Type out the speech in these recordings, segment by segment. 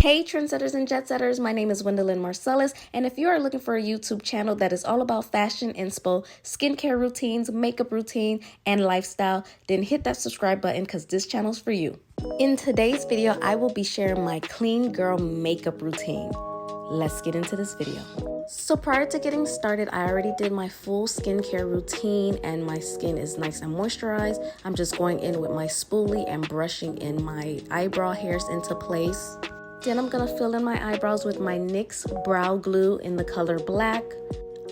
Hey trendsetters and jet setters, my name is Gwendolyn Marcellus, and if you are looking for a YouTube channel that is all about fashion inspo, skincare routines, makeup routine, and lifestyle, then hit that subscribe button because this channel's for you. In today's video, I will be sharing my clean girl makeup routine. Let's get into this video. So prior to getting started, I already did my full skincare routine and my skin is nice and moisturized. I'm just going in with my spoolie and brushing in my eyebrow hairs into place. Then I'm gonna fill in my eyebrows with my NYX brow glue in the color black.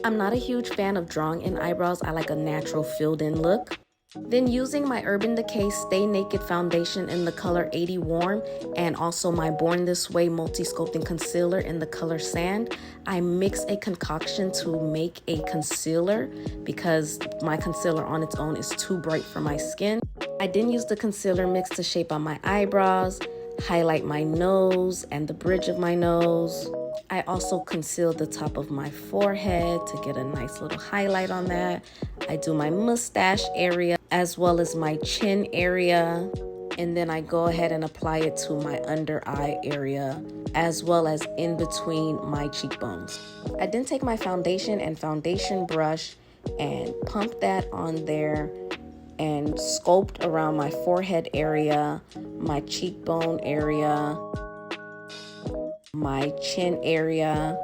I'm not a huge fan of drawing in eyebrows. I like a natural filled in look. Then using my Urban Decay Stay Naked foundation in the color 80 Warm and also my Born This Way multi-sculpting concealer in the color Sand, I mix a concoction to make a concealer because my concealer on its own is too bright for my skin. I then use the concealer mix to shape out my eyebrows, highlight my nose and the bridge of my nose. I also conceal the top of my forehead to get a nice little highlight on that. I do my mustache area as well as my chin area. And then I go ahead and apply it to my under eye area as well as in between my cheekbones. I then take my foundation and foundation brush and pump that on there and sculpt around my forehead area, my cheekbone area, my chin area,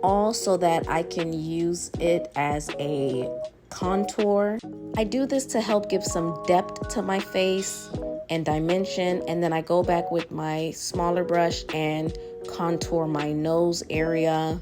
all so that I can use it as a contour. I do this to help give some depth to my face and dimension, and then I go back with my smaller brush and contour my nose area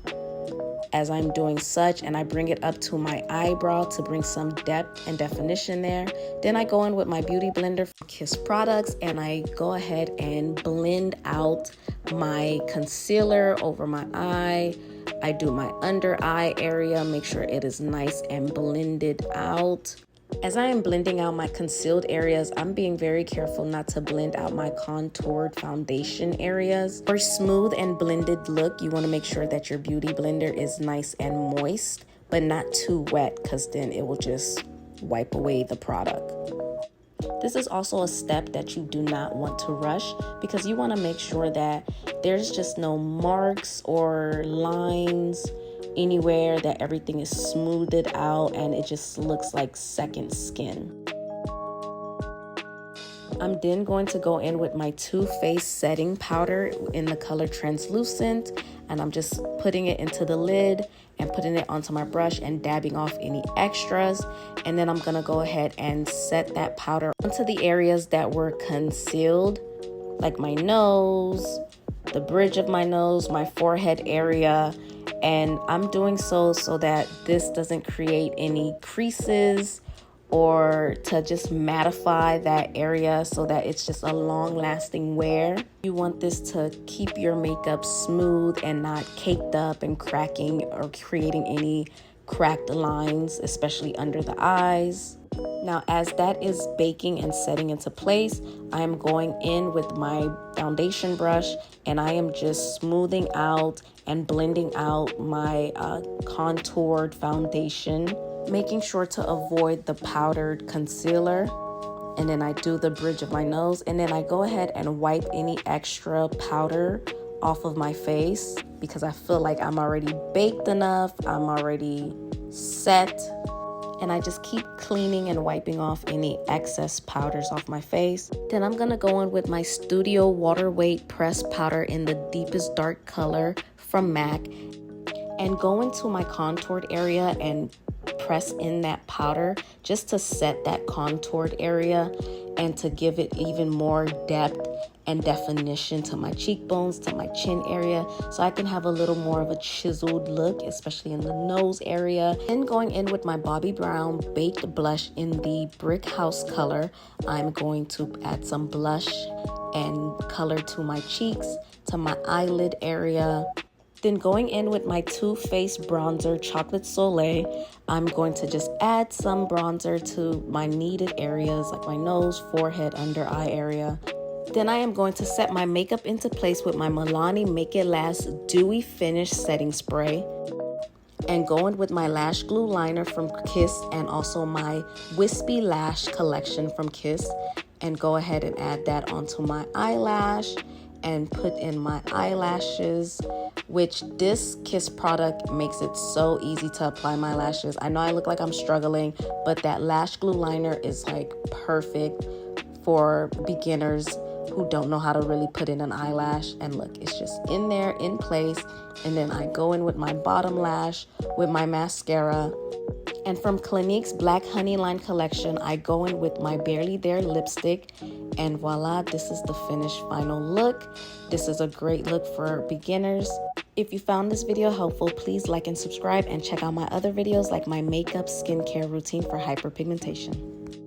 as I'm doing such, and I bring it up to my eyebrow to bring some depth and definition there. Then I go in with my beauty blender from Kiss products and I go ahead and blend out my concealer over my eye. I do my under eye area, make sure it is nice and blended out. As I am blending out my concealed areas, I'm being very careful not to blend out my contoured foundation areas. For a smooth and blended look, you want to make sure that your beauty blender is nice and moist, but not too wet because then it will just wipe away the product. This is also a step that you do not want to rush because you want to make sure that there's just no marks or lines anywhere, that everything is smoothed out and it just looks like second skin. I'm then going to go in with my Too Faced setting powder in the color Translucent, and I'm just putting it into the lid and putting it onto my brush and dabbing off any extras. And then I'm gonna go ahead and set that powder onto the areas that were concealed, like my nose, the bridge of my nose, my forehead area. And I'm doing so that this doesn't create any creases or to just mattify that area so that it's just a long-lasting wear. You want this to keep your makeup smooth and not caked up and cracking or creating any cracked lines, especially under the eyes. Now, as that is baking and setting into place, I am going in with my foundation brush and I am just smoothing out and blending out my contoured foundation, making sure to avoid the powdered concealer. And then I do the bridge of my nose, and then I go ahead and wipe any extra powder off of my face because I feel like I'm already baked enough, I'm already set. And I just keep cleaning and wiping off any excess powders off my face. Then I'm gonna go in with my Studio Water Weight Pressed Powder in the deepest dark color from MAC and go into my contoured area and press in that powder just to set that contoured area and to give it even more depth and definition to my cheekbones, to my chin area, so I can have a little more of a chiseled look, especially in the nose area. Then going in with my Bobbi Brown Baked Blush in the Brick House color, I'm going to add some blush and color to my cheeks, to my eyelid area. Then going in with my Too Faced bronzer Chocolate Soleil, I'm going to just add some bronzer to my needed areas like my nose, forehead, under eye area. Then I am going to set my makeup into place with my Milani Make It Last Dewy Finish Setting Spray and go in with my lash glue liner from Kiss and also my Wispy Lash collection from Kiss and go ahead and add that onto my eyelash and put in my eyelashes, which this Kiss product makes it so easy to apply my lashes. I know I look like I'm struggling, but that lash glue liner is like perfect for beginners who don't know how to really put in an eyelash. And look, it's just in there in place. And then I go in with my bottom lash with my mascara. And from Clinique's Black Honey Line collection, I go in with my Barely There lipstick. And voila, this is the finished final look. This is a great look for beginners. If you found this video helpful, please like and subscribe and check out my other videos like my makeup skincare routine for hyperpigmentation.